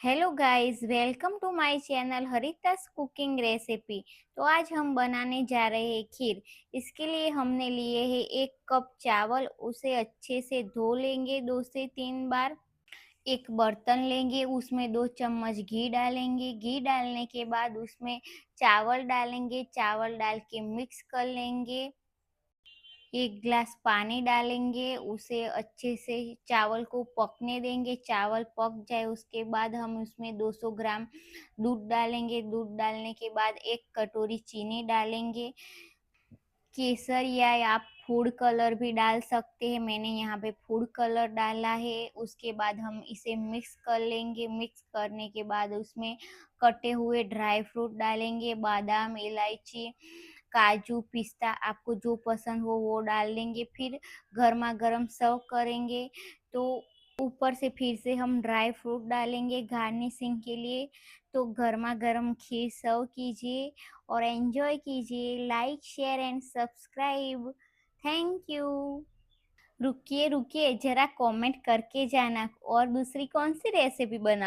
Hello guys, welcome to my channel Haritas cooking recipe. तो आज हम बनाने जा रहे हैं खीर। इसके लिए हमने लिए हैं 1 कप चावल। उसे अच्छे से धो लेंगे 2 से 3 बार। एक बर्तन लेंगे, उसमें 2 चम्मच घी डालेंगे। घी डालने के बाद उसमें चावल डालेंगे। चावल डाल के मिक्स कर लेंगे। 1 गिलास पानी डालेंगे, उसे अच्छे से चावल को पकने देंगे। चावल पक जाए उसके बाद हम उसमें 200 ग्राम दूध डालेंगे। दूध डालने के बाद 1 कटोरी चीनी डालेंगे। केसर या आप फूड कलर भी डाल सकते हैं, मैंने यहाँ पे फूड कलर डाला है। उसके बाद हम इसे मिक्स कर लेंगे। मिक्स करने के बाद उसमें कटे हुए ड्राई फ्रूट डालेंगे, बादाम, इलायची, काजू, पिस्ता, आपको जो पसंद हो वो डाल देंगे। फिर गर्मा गर्म सर्व करेंगे। तो ऊपर से फिर से हम ड्राई फ्रूट डालेंगे गार्निशिंग के लिए। तो गर्मा गर्म खीर सर्व कीजिए और एंजॉय कीजिए। Like, share and subscribe. Thank you. रुकिए रुकिए, जरा कमेंट करके जाना और दूसरी कौन सी रेसिपी बना